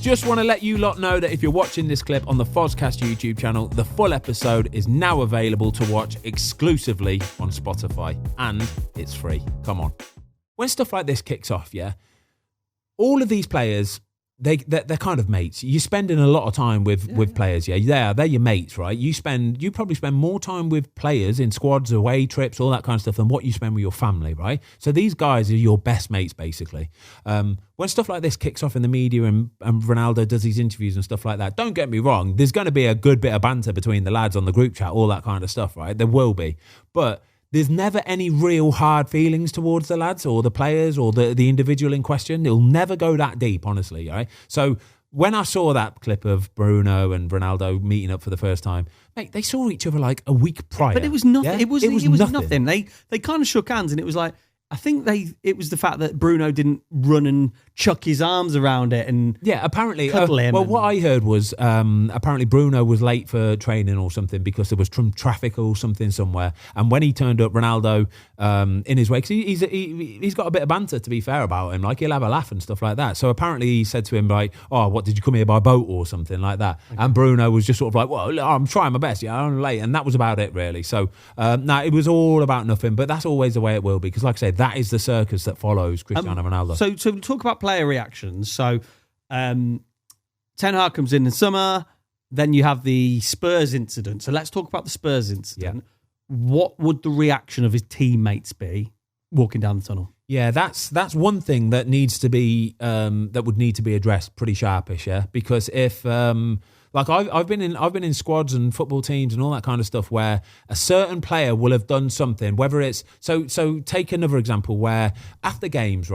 Just want to let you lot know that if you're watching this clip on the Fozcast YouTube channel, the full episode is now available to watch exclusively on Spotify, and it's free. Come on. When stuff like this kicks off, yeah, all of these players, they're kind of mates. You're spending a lot of time with players, yeah. They're your mates, right? You probably spend more time with players in squads, away trips, all that kind of stuff than what you spend with your family, right? So these guys are your best mates, basically. When stuff like this kicks off in the media and Ronaldo does these interviews and stuff like that, don't get me wrong, there's going to be a good bit of banter between the lads on the group chat, all that kind of stuff, right? There will be. But there's never any real hard feelings towards the lads or the players or the individual in question. It'll never go that deep, honestly, right? So when I saw that clip of Bruno and Ronaldo meeting up for the first time, mate, they saw each other like a week prior. But it was nothing. Yeah? It was nothing. They kind of shook hands, and it was like, I think it was the fact that Bruno didn't run and chuck his arms around it and apparently cuddle him. Well, what I heard was apparently Bruno was late for training or something because there was traffic or something somewhere, and when he turned up, Ronaldo in his way, because he's got a bit of banter, to be fair, about him, like he'll have a laugh and stuff like that. So apparently he said to him like, "Oh, what, did you come here by boat or something like that?" Okay. And Bruno was just sort of like, "Well, I'm trying my best, I'm late," and that was about it, really. So it was all about nothing, but that's always the way it will be, because like I say, that is the circus that follows Cristiano Ronaldo. So talk about player reactions. So Ten Hag comes in the summer, then you have the Spurs incident. So let's talk about the Spurs incident. Yeah. What would the reaction of his teammates be walking down the tunnel? Yeah, that's one thing that needs to be that would need to be addressed pretty sharpish. Yeah, because if like I've been in squads and football teams and all that kind of stuff where a certain player will have done something, whether it's so take another example where after games,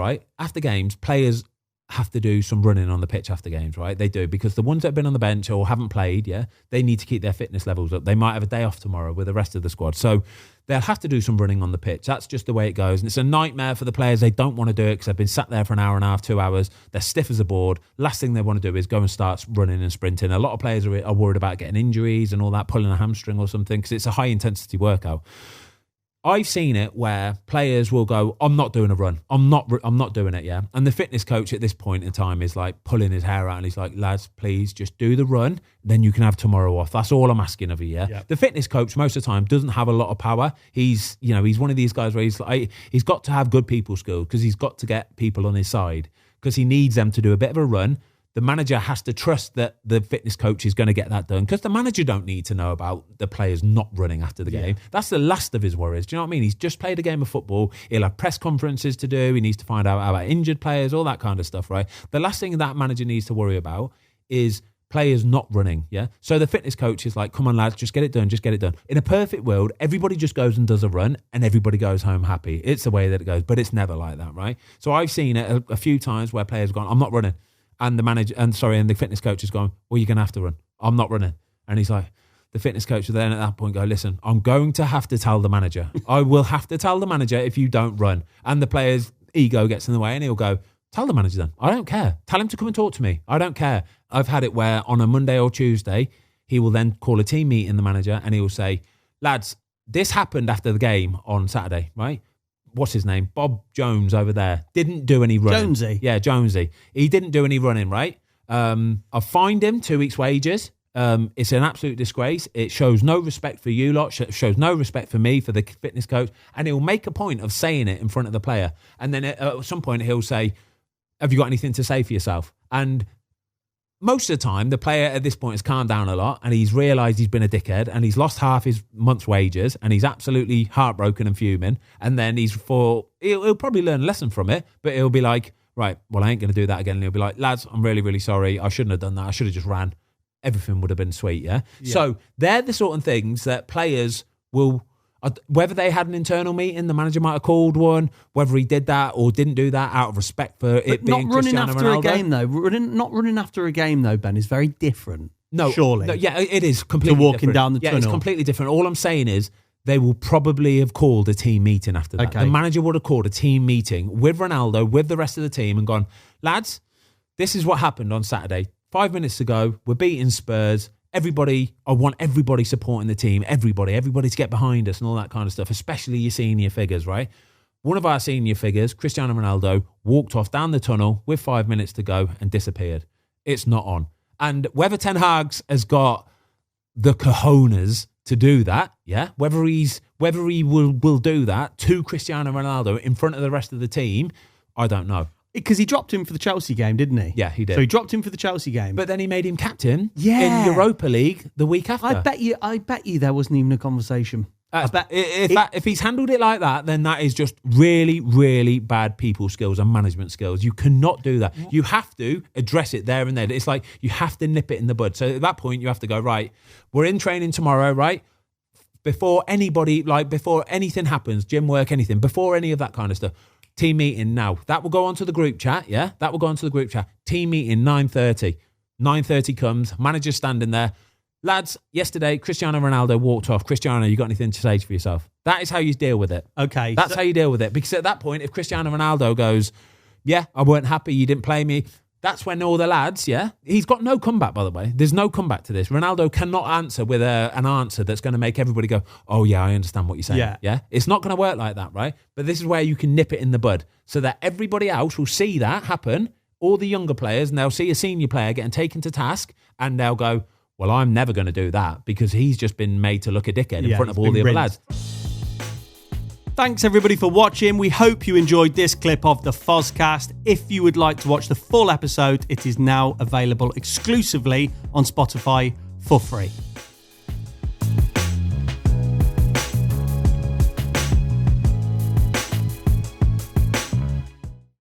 players have to do some running on the pitch after games, right? They do, because the ones that have been on the bench or haven't played, they need to keep their fitness levels up. They might have a day off tomorrow with the rest of the squad. So they'll have to do some running on the pitch. That's just the way it goes. And it's a nightmare for the players. They don't want to do it because they've been sat there for an hour and a half, 2 hours. They're stiff as a board. Last thing they want to do is go and start running and sprinting. A lot of players are worried about getting injuries and all that, pulling a hamstring or something, because it's a high intensity workout. I've seen it where players will go, "I'm not doing a run. I'm not doing it, yeah." And the fitness coach at this point in time is like pulling his hair out, and he's like, "Lads, please just do the run. Then you can have tomorrow off. That's all I'm asking of you, yeah." Yep. The fitness coach most of the time doesn't have a lot of power. He's one of these guys where he's got to have good people skills, because he's got to get people on his side, because he needs them to do a bit of a run. The manager has to trust that the fitness coach is going to get that done, because the manager don't need to know about the players not running after the game. That's the last of his worries. Do you know what I mean? He's just played a game of football. He'll have press conferences to do. He needs to find out about injured players, all that kind of stuff, right? The last thing that manager needs to worry about is players not running, yeah? So the fitness coach is like, "Come on, lads, just get it done. In a perfect world, everybody just goes and does a run and everybody goes home happy. It's the way that it goes, but it's never like that, right? So I've seen it a few times where players have gone, "I'm not running." And the fitness coach has gone, "Well, you're going to have to run. I'm not running." And he's like, the fitness coach will then at that point go, "Listen, I'm going to have to tell the manager. I will have to tell the manager if you don't run." And the player's ego gets in the way and he'll go, "Tell the manager then. I don't care. Tell him to come and talk to me. I don't care." I've had it where on a Monday or Tuesday, he will then call a team meeting, the manager, and he will say, "Lads, this happened after the game on Saturday, right? What's his name? Bob Jones over there didn't do any running." Jonesy. Yeah, Jonesy. He didn't do any running, right? I've fined him 2 weeks' wages. It's an absolute disgrace. It shows no respect for you lot, shows no respect for me, for the fitness coach, and he'll make a point of saying it in front of the player. And then at some point he'll say, "Have you got anything to say for yourself?" And most of the time, the player at this point has calmed down a lot and he's realised he's been a dickhead and he's lost half his month's wages and he's absolutely heartbroken and fuming. And then he'll probably learn a lesson from it, but he'll be like, "Right, well, I ain't going to do that again." And he'll be like, "Lads, I'm really, really sorry. I shouldn't have done that. I should have just ran. Everything would have been sweet, yeah?" So they're the sort of things that players will... Whether they had an internal meeting, the manager might have called one, whether he did that or didn't do that out of respect for it being Cristiano Ronaldo. Not running after a game, though, Ben, is very different. No, surely. No, yeah, it is completely to walking different. down the tunnel. Yeah, it's completely different. All I'm saying is they will probably have called a team meeting after that. Okay. The manager would have called a team meeting with Ronaldo, with the rest of the team, and gone, "Lads, this is what happened on Saturday. 5 minutes ago, we're beating Spurs. I want everybody supporting the team, everybody to get behind us and all that kind of stuff, especially your senior figures, right?" One of our senior figures, Cristiano Ronaldo, walked off down the tunnel with 5 minutes to go and disappeared. It's not on. And whether Ten Hag has got the cojones to do that, yeah, whether he will do that to Cristiano Ronaldo in front of the rest of the team, I don't know. Because he dropped him for the Chelsea game, didn't he? Yeah, he did. So he dropped him for the Chelsea game. But then he made him captain in Europa League the week after. I bet you there wasn't even a conversation. If he's handled it like that, then that is just really, really bad people skills and management skills. You cannot do that. You have to address it there and then. It's like you have to nip it in the bud. So at that point, you have to go, right, we're in training tomorrow, right? Before anything happens, gym work, anything, before any of that kind of stuff, team meeting now. That will go onto the group chat, yeah? That will go onto the group chat. Team meeting, 9:30. 9:30 comes, manager's standing there. Lads, yesterday, Cristiano Ronaldo walked off. Cristiano, you got anything to say for yourself? That is how you deal with it. Okay. That's how you deal with it. Because at that point, if Cristiano Ronaldo goes, yeah, I weren't happy, you didn't play me, that's when all the lads, yeah, he's got no comeback, by the way. There's no comeback to this. Ronaldo cannot answer with an answer that's going to make everybody go, oh, yeah, I understand what you're saying. Yeah? It's not going to work like that, right? But this is where you can nip it in the bud so that everybody else will see that happen, all the younger players, and they'll see a senior player getting taken to task, and they'll go, well, I'm never going to do that because he's just been made to look a dickhead in front of all the other lads. Thanks, everybody, for watching. We hope you enjoyed this clip of the Fozcast. If you would like to watch the full episode, it is now available exclusively on Spotify for free.